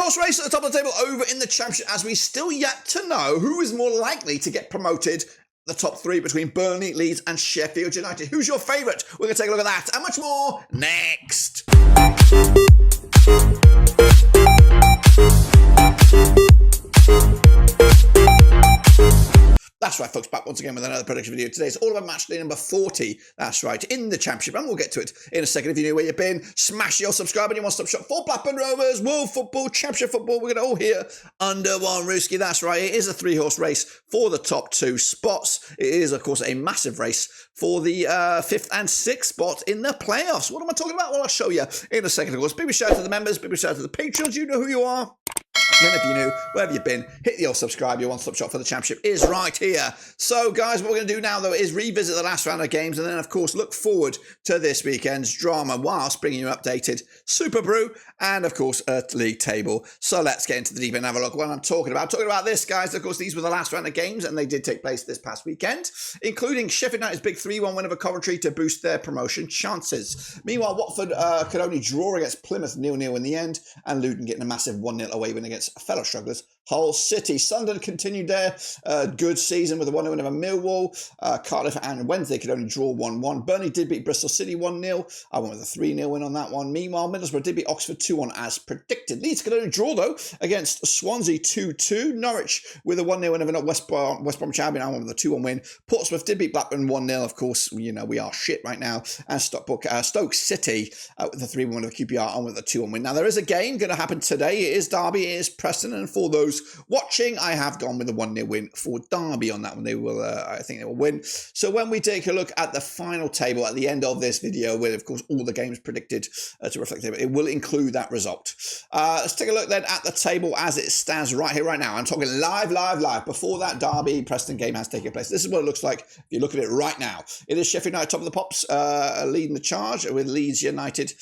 three-horse race at the top of the table over in the Championship, as we still yet to know who is more likely to get promoted. The top three between Burnley, Leeds and Sheffield United. Who's your favourite? We're going to take a look at that and much more next. That's right, folks, back once again with another prediction video. Today's all about match day number 40. That's right, in the Championship, and we'll get to it in a second. If you know where you've been, smash your subscribe and your one-stop shop for Blackburn Rovers, World Football, Championship Football. We're going to all hear under one rooski. That's right, it is a three-horse race for the top two spots. It is, of course, a massive race for the 5th and 6th spot in the playoffs. What am I talking about? Well, I'll show you in a second, of course. Big shout out to the members, big shout out to the patrons. You know who you are. And if you're new, wherever you've been, hit the old subscribe. Your one-stop shop for the Championship is right here. So, guys, what we're going to do now, though, is revisit the last round of games and then, of course, look forward to this weekend's drama whilst bringing you updated Superbru and, of course, league table. So let's get into the deep end and have a look at what I'm talking about. Talking about this, guys, of course, these were the last round of games and they did take place this past weekend, including Sheffield United's big 3-1 win over Coventry to boost their promotion chances. Meanwhile, Watford could only draw against Plymouth 0-0 in the end, and Luton getting a massive 1-0 away win against fellow strugglers Hull City. Sunderland continued their good season with a 1-0 win over Millwall. Cardiff and Wednesday could only draw 1-1. Burnley did beat Bristol City 1-0. I went with a 3-0 win on that one. Meanwhile, Middlesbrough did beat Oxford 2-1 as predicted. Leeds could only draw, though, against Swansea 2-2. Norwich with a 1-0 win over West Bromwich Albion. I went with a 2-1 win. Portsmouth did beat Blackburn 1-0. Of course, you know, we are shit right now. And Stoke City with a 3-1 win over QPR on with a 2-1 win. Now, there is a game going to happen today. It is Derby, it is Preston, and for those watching, I have gone with a 1-0 win for Derby on that one. They will, I think they will win. So when we take a look at the final table at the end of this video, with of course all the games predicted to reflect it will include that result. Let's take a look then at the table as it stands right here, right now. I'm talking live before that Derby Preston game has taken place. This is what it looks like if you look at it right now. It is Sheffield United top of the pops, leading the charge with Leeds United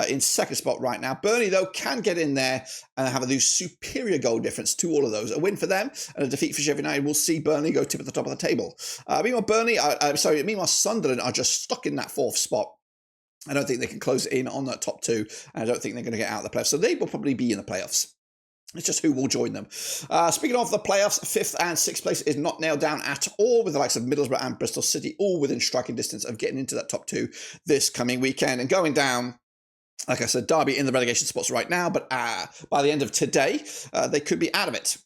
in second spot right now. Burnley, though, can get in there and have a superior goal difference to all of those. A win for them and a defeat for Sheffield United will see Burnley go tip at the top of the table. Meanwhile, Sunderland are just stuck in that 4th spot. I don't think they can close in on that top 2, and I don't think they're going to get out of the playoffs. So they will probably be in the playoffs. It's just who will join them. Speaking of the playoffs, 5th and 6th place is not nailed down at all, with the likes of Middlesbrough and Bristol City all within striking distance of getting into that top 2 this coming weekend. And going down, like I said, Derby in the relegation spots right now, but by the end of today, they could be out of it.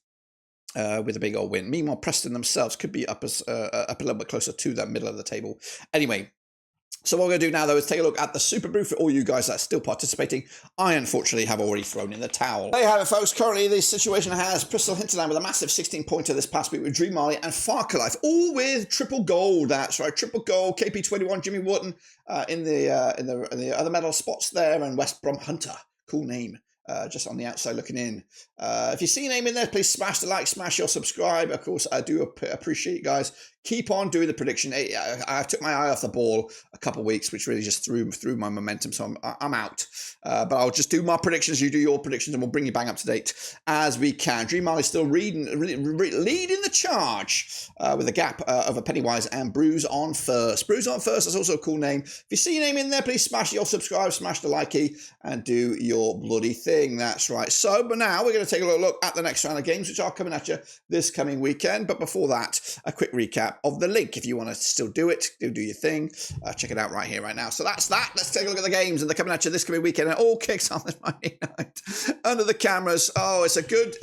With a big old win. Meanwhile, Preston themselves could be up a little bit closer to the middle of the table. Anyway, so what we're going to do now, though, is take a look at the Superbru for all you guys that are still participating. I, unfortunately, have already thrown in the towel. There you have it, folks. Currently, the situation has Bristol Hinterland with a massive 16-pointer this past week with Dream Marley and Farkalife, all with triple gold. That's right, triple gold. KP21, Jimmy Wharton in the other medal spots there, and West Brom Hunter. Cool name. Just on the outside looking in. If you see your name in there, please smash the like, smash your subscribe. Of course, I do appreciate you guys. Keep on doing the prediction. I took my eye off the ball a couple of weeks, which really just threw my momentum. So I'm out. But I'll just do my predictions. You do your predictions, and we'll bring you bang up to date as we can. Dream Marley still leading the charge with a gap of a Pennywise and Bruise on first. Bruise on first. That's also a cool name. If you see your name in there, please smash your subscribe, smash the like key, and do your bloody thing. That's right. So, but now we're going to take a look at the next round of games, which are coming at you this coming weekend. But before that, a quick recap of the link. If you want to still do it, do your thing. Check it out right here, right now. So that's that. Let's take a look at the games, and they're coming at you this coming weekend. And it all kicks on this Monday night under the cameras. Oh, it's a good.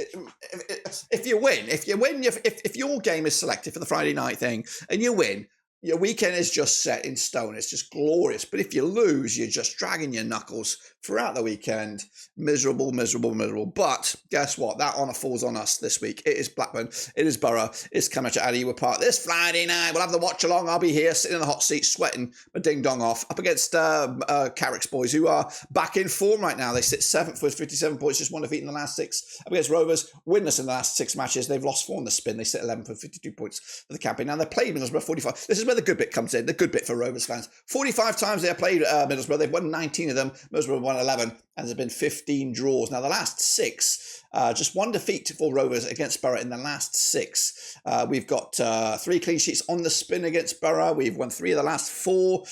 If you win, if your game is selected for the Friday night thing and you win, your weekend is just set in stone. It's just glorious. But if you lose, you're just dragging your knuckles throughout the weekend. Miserable. But guess what? That honour falls on us this week. It is Blackburn. It is Borough. It's coming to Ewood Park this Friday night. We'll have the watch along. I'll be here sitting in the hot seat, sweating my ding dong off, up against Carrick's boys, who are back in form right now. They sit 7th with 57 points, just one defeat in the last 6. Up against Rovers, winless in the last 6 matches. They've lost 4 in the spin. They sit 11th with 52 points for the campaign. Now they played Middlesbrough 45. This is where the good bit comes in. The good bit for Rovers fans. 45 times they have played Middlesbrough. They've won 19 of them. Middlesbrough won 11, and there's been 15 draws. Now the last 6 Just one defeat for Rovers against Borough in the last 6. We've got 3 clean sheets on the spin against Borough. We've won 3 of the last 4,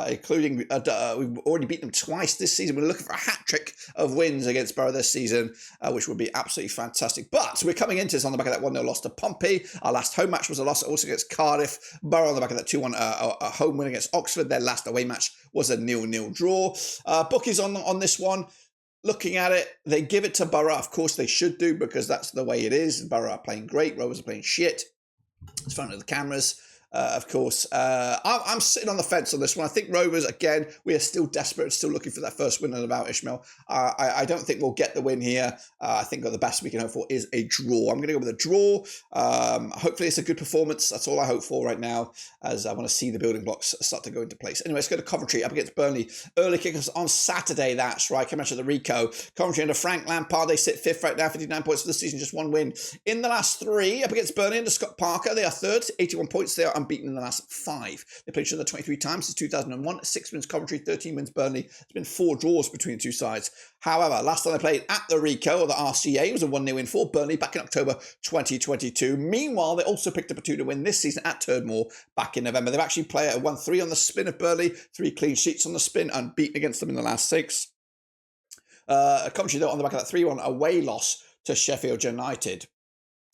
including we've already beaten them twice this season. We're looking for a hat-trick of wins against Borough this season, which would be absolutely fantastic. But we're coming into this on the back of that 1-0 loss to Pompey. Our last home match was a loss also against Cardiff. Borough on the back of that 2-1 a home win against Oxford. Their last away match was a 0-0 draw. Bookies on this one. Looking at it, they give it to Borough. Of course, they should do, because that's the way it is. Borough are playing great. Rovers are playing shit. It's front of the cameras. Of course, I'm sitting on the fence on this one. I think Rovers, again, we are still desperate, still looking for that first win about Ishmael. I don't think we'll get the win here. I think the best we can hope for is a draw. I'm going to go with a draw. Hopefully it's a good performance. That's all I hope for right now, as I want to see the building blocks start to go into place. Anyway, let's go to Coventry up against Burnley. Early kickers on Saturday, that's right. Come out to the Rico. Coventry under Frank Lampard. They sit 5th right now, 59 points for the season, just 1 win. In the last 3, up against Burnley under Scott Parker, they are 3rd, 81 points. They are unbeaten in the last 5. They played each other 23 times since 2001. 6 wins Coventry, 13 wins Burnley. There's been 4 draws between the two sides. However, last time they played at the Rico, or the RCA, was a 1-0 win for Burnley back in October 2022. Meanwhile, they also picked up a 2-0 win this season at Turdmore back in November. They've actually played 1-3 on the spin of Burnley, 3 clean sheets on the spin, unbeaten against them in the last 6. Coventry, though, on the back of that 3-1 away loss to Sheffield United.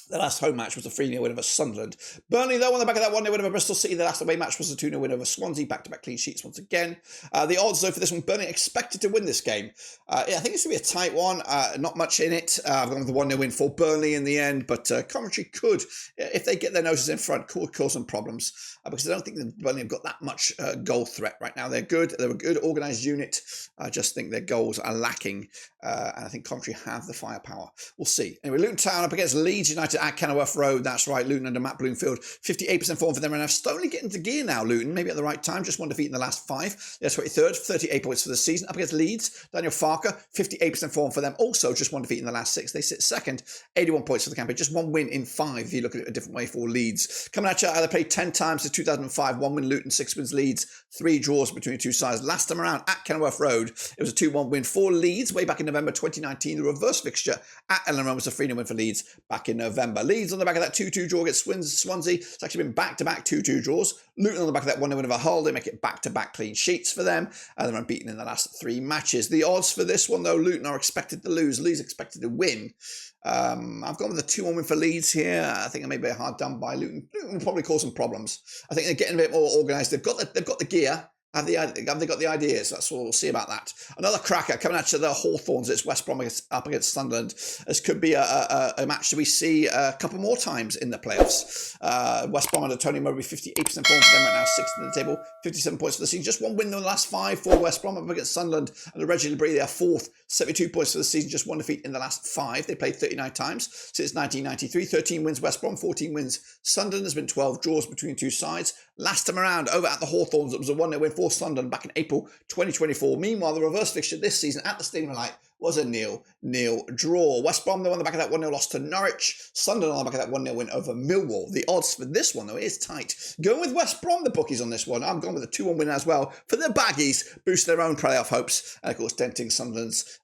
The last home match was a 3-0 win over Sunderland. Burnley, though, on the back of that 1-0 win over Bristol City. The last away match was a 2-0 win over Swansea. Back-to-back clean sheets once again. The odds, though, for this one, Burnley expected to win this game. I think it's going to be a tight one. Not much in it. I've gone with the 1-0 win for Burnley in the end. But Coventry could, if they get their noses in front, could cause some problems. Because I don't think that Burnley have got that much goal threat right now. They're good. They're a good organised unit. I just think their goals are lacking. And I think Coventry have the firepower. We'll see. Anyway, Luton Town up against Leeds United at Kenilworth Road. That's right, Luton under Matt Bloomfield. 58% form for them. And I've slowly getting into gear now, Luton. Maybe at the right time. Just 1 defeat in the last 5. They're 23rd, 38 points for the season. Up against Leeds, Daniel Farker. 58% form for them. Also just 1 defeat in the last 6. They sit 2nd, 81 points for the campaign. Just 1 win in 5 if you look at it a different way for Leeds. Coming at you, they played 10 times since 2005. 1 win Luton, 6 wins Leeds. 3 draws between the two sides. Last time around at Kenilworth Road, it was a 2-1 win for Leeds way back in November 2019. The reverse fixture at Ellen Road was a 3-0 win for Leeds back in November. Leeds on the back of that 2-2 draw against Swansea. It's actually been back-to-back 2-2 draws. Luton on the back of that 1-0 win over Hull. They make it back-to-back clean sheets for them. And they're unbeaten in the last 3 matches. The odds for this one, though, Luton are expected to lose. Leeds expected to win. I've gone with a 2-1 win for Leeds here. I think it may be a hard done by Luton. Luton will probably cause some problems. I think they're getting a bit more organised. They've got the gear. Have they got the ideas? That's what we'll see about that. Another cracker coming out to the Hawthorns. It's West Brom up against Sunderland. This could be a match that we see a couple more times in the playoffs. West Brom under Tony Mowbray, 58% form for them right now, 6th in the table, 57 points for the season. Just 1 win in the last 5 for West Brom up against Sunderland. And the Reggie Labrie, they are 4th, 72 points for the season, just 1 defeat in the last 5. They played 39 times since 1993. 13 wins West Brom, 14 wins Sunderland. There's been 12 draws between the two sides. Last time around, over at the Hawthorns, it was a 1-0 win for Sunderland back in April 2024. Meanwhile, the reverse fixture this season at the Stadium of Light was a 0-0 draw. West Brom, though, on the back of that 1-0 loss to Norwich. Sunderland on the back of that 1-0 win over Millwall. The odds for this one, though, is tight. Going with West Brom, the bookies on this one. I'm going with a 2-1 win as well for the Baggies. Boost their own playoff hopes. And, of course, denting Sunderland's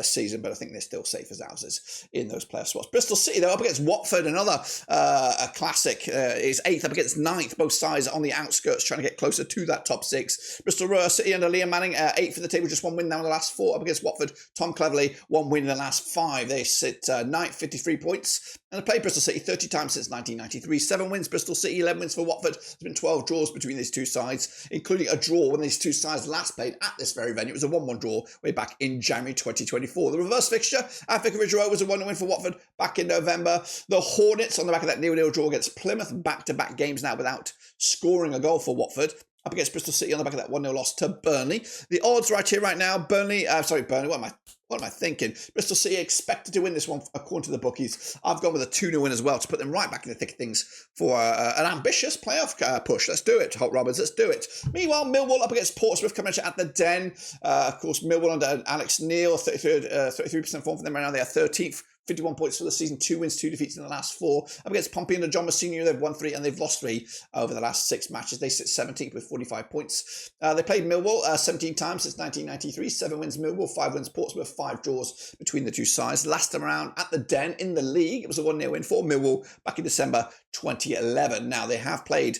season, but I think they're still safe as houses in those playoff spots. Bristol City, though, up against Watford, another a classic, is 8th up against 9th, both sides on the outskirts trying to get closer to that top 6. Bristol City under Liam Manning, 8th for the table, just 1 win now in the last 4 up against Watford. Tom Cleverley, 1 win in the last 5. They sit 9th, 53 points. And they played Bristol City 30 times since 1993. 7 wins Bristol City, 11 wins for Watford. There's been 12 draws between these two sides, including a draw when these two sides last played at this very venue. It was a 1-1 draw way back in January 2024. The reverse fixture at Vicarage Road was a 1-0 win for Watford back in November. The Hornets on the back of that 0-0 draw against Plymouth, back-to-back games now without scoring a goal for Watford. Up against Bristol City on the back of that 1-0 loss to Burnley. The odds right here, right now, Burnley, what am I thinking? Bristol City expected to win this one according to the bookies. I've gone with a 2-0 win as well to put them right back in the thick of things for an ambitious playoff push. Let's do it, Holt Roberts, let's do it. Meanwhile, Millwall up against Portsmouth coming at the Den. Of course, Millwall under Alex Neil, 33% form for them right now. They are 13th. 51 points for the season, 2 wins, 2 defeats in the last 4. Up against Pompey and John Mousinho, they've won 3 and they've lost 3 over the last 6 matches. They sit 17th with 45 points. They played Millwall 17 times since 1993, 7 wins Millwall, 5 wins Portsmouth, 5 draws between the two sides. Last time around at the Den in the league, it was a 1-0 win for Millwall back in December 2011. Now, they have played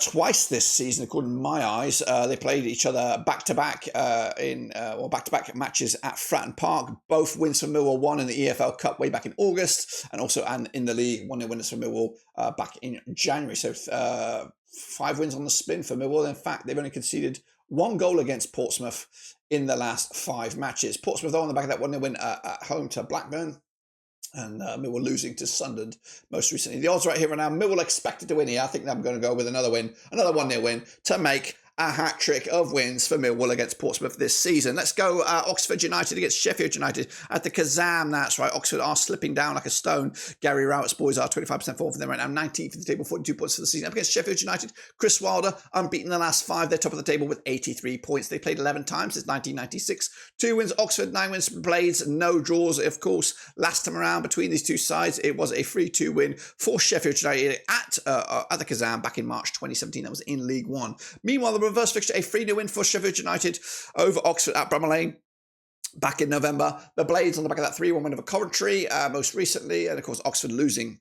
twice this season, according to my eyes. They played each other back-to-back back-to-back matches at Fratton Park. Both wins for Millwall, one in the EFL Cup way back in August, and in the league, 1-0 winners for Millwall back in January. So 5 wins on the spin for Millwall. In fact, they've only conceded 1 goal against Portsmouth in the last 5 matches. Portsmouth, though, on the back of that 1-0 win at home to Blackburn. And Millwall losing to Sunderland most recently. The odds right here are now Millwall expected to win here. I think I'm going to go with another 1-0 win to make a hat-trick of wins for Millwall against Portsmouth this season. Let's go Oxford United against Sheffield United at the Kazam. That's right, Oxford are slipping down like a stone. Gary Rowett's boys are 25% form for them right now, 19th for the table, 42 points for the season. Up against Sheffield United, Chris Wilder, unbeaten the last 5. They're top of the table with 83 points. They played 11 times since 1996. 2 wins Oxford, 9 wins Blades, no draws, of course. Last time around between these two sides, it was a 3-2 win for Sheffield United at the Kazam back in March 2017. That was in League One. Meanwhile, the reverse fixture, a 3-0 win for Sheffield United over Oxford at Bramall Lane back in November. The Blades on the back of that 3-1 win over Coventry most recently, and of course Oxford losing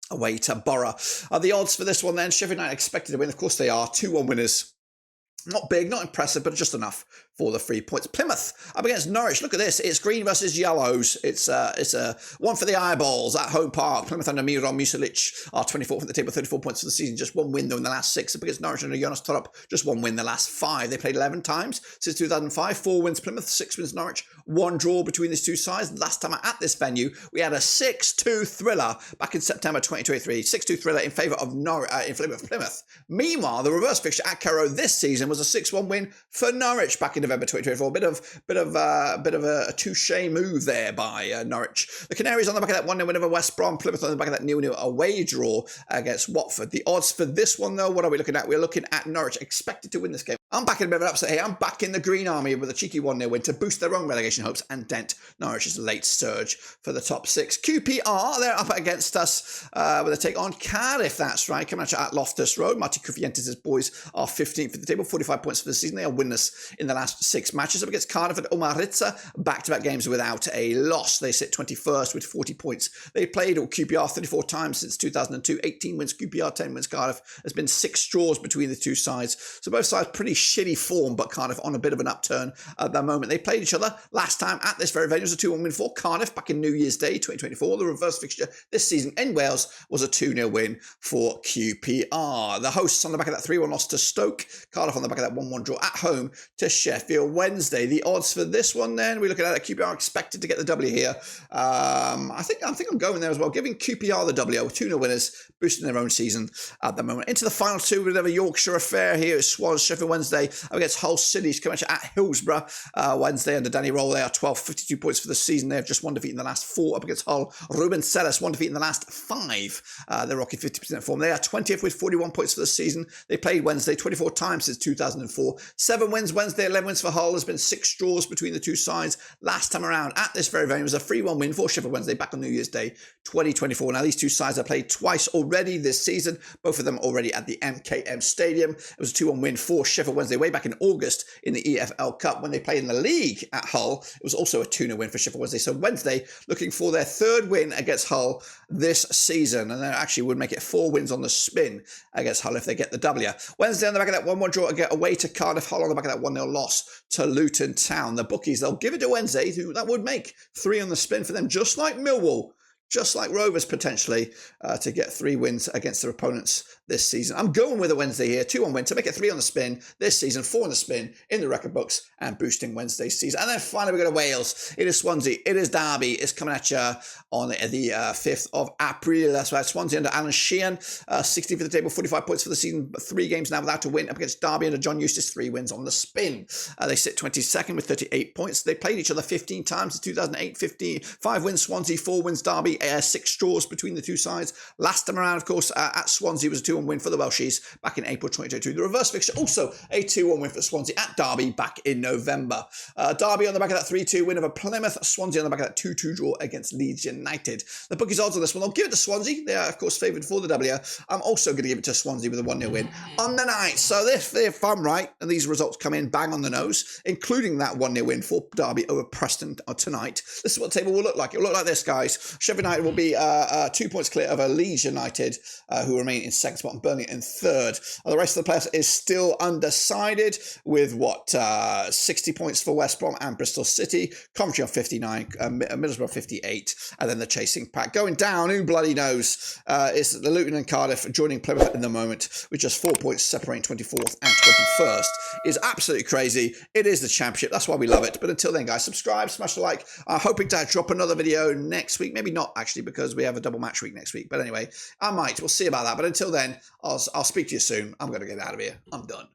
away to Borough. The odds for this one then, Sheffield United expected to win. Of course they are, 2-1 winners. Not big, not impressive, but just enough for the 3 points. Plymouth up against Norwich. Look at this. It's green versus yellows. It's a one for the eyeballs at home park. Plymouth under Miron Muselic are 24th at the table, 34 points for the season. Just 1 win though in the last 6. Up against Norwich under Jonas Torup, just 1 win the last 5. They played 11 times since 2005. 4 wins Plymouth, 6 wins Norwich. 1 draw between these two sides. Last time at this venue, we had a 6-2 thriller back in September 2023. 6-2 thriller in favour of Plymouth. Meanwhile, the reverse fixture at Carrow this season was a 6-1 win for Norwich back in November 2024. Bit of a touche move there by Norwich. The Canaries on the back of that 1-0 win over West Brom. Plymouth on the back of that 0-0 away draw against Watford. The odds for this one, though, what are we looking at? We're looking at Norwich expected to win this game. I'm back in a bit of an upset here. I'm back in the Green Army with a cheeky 1-0 win to boost their own relegation hopes and dent Norwich's late surge for the top 6. QPR, they're up against us with a take on Cardiff. That's right, coming at Loftus Road. Marti Kufientes' boys are 15th for the table, 45 points for the season. They are winless in the last 6 matches. Up against Cardiff at Omaritza, back-to-back games without a loss. They sit 21st with 40 points. They played QPR 34 times since 2002. 18 wins QPR, 10 wins Cardiff. There's been 6 draws between the two sides. So both sides pretty shitty form, but Cardiff on a bit of an upturn at the moment. They played each other last time at this very venue. It was a 2-1 win for Cardiff back in New Year's Day 2024. The reverse fixture this season in Wales was a 2-0 win for QPR. The hosts on the back of that 3-1 loss to Stoke. Cardiff on the back of that 1-1 draw at home to Sheffield Wednesday. The odds for this one then, we're looking at QPR expected to get the W here. I think I'm going there as well, giving QPR the W. 2-0 winners, boosting their own season at the moment. Into the final 2, we have a Yorkshire affair here. It's Swans, Sheffield Wednesday against Hull City's coming at Hillsborough Wednesday under Danny Roll. They are 12, 52 points for the season. They have just 1 defeat in the last 4 up against Hull. Ruben Celis, 1 defeat in the last 5. They're rocking 50% form. They are 20th with 41 points for the season. They played Wednesday 24 times since 2004. 7 wins Wednesday, 11 wins for Hull. There's been 6 draws between the two sides. Last time around at this very venue was a 3-1 win for Sheffield Wednesday back on New Year's Day 2024. Now these two sides have played twice already this season, both of them already at the MKM Stadium. It was a 2-1 win for Sheffield Wednesday way back in August in the EFL Cup. When they played in the league at Hull, it was also a 2-0 win for Sheffield Wednesday. So Wednesday looking for their 3rd win against Hull this season, and they actually would make it 4 wins on the spin against Hull if they get the W. Wednesday on the back of that 1-1 draw get away to Cardiff. Hull on the back of that 1-0 loss to Luton Town. The bookies, they'll give it to Wednesday. That would make 3 on the spin for them, just like Millwall, just like Rovers potentially, to get 3 wins against their opponents this season. I'm going with a Wednesday here, 2-1 win to make it 3 on the spin this season, 4 on the spin in the record books and boosting Wednesday's season. And then finally we go to Wales. It is Swansea. It is Derby. It's coming at you on the 5th of April. That's right. Swansea under Alan Sheehan, 60 for the table, 45 points for the season, 3 games now without a win. Up against Derby under John Eustace, 3 wins on the spin. They sit 22nd with 38 points. They played each other 15 times in 2008, 5 wins Swansea, 4 wins Derby. derby, 6 draws between the two sides. Last time around, of course, at Swansea was a 2-1 win for the Welshies back in April 2022. The reverse fixture, also a 2-1 win for Swansea at Derby back in November. Derby on the back of that 3-2 win over Plymouth. Swansea on the back of that 2-2 draw against Leeds United. The bookies odds on this one, I'll give it to Swansea. They are, of course, favoured for the W. I'm also going to give it to Swansea with a 1-0 win on the night. So if I'm right, and these results come in bang on the nose, including that 1-0 win for Derby over Preston tonight, this is what the table will look like. It will look like this, guys. Sheffield United will be 2 points clear over Leeds United, who remain in second spot, and Burnley in third. The rest of the playoffs is still undecided, with 60 points for West Brom and Bristol City, Coventry on 59, Middlesbrough 58, and then the chasing pack. Going down, who bloody knows, is the Luton and Cardiff joining Plymouth in the moment, with just 4 points separating 24th and 21st. Is absolutely crazy. It is the Championship. That's why we love it. But until then, guys, subscribe, smash a like. I'm hoping to drop another video next week. Maybe not, actually, because we have a double match week next week. But anyway, I might. We'll see about that. But until then, I'll speak to you soon. I'm going to get out of here. I'm done.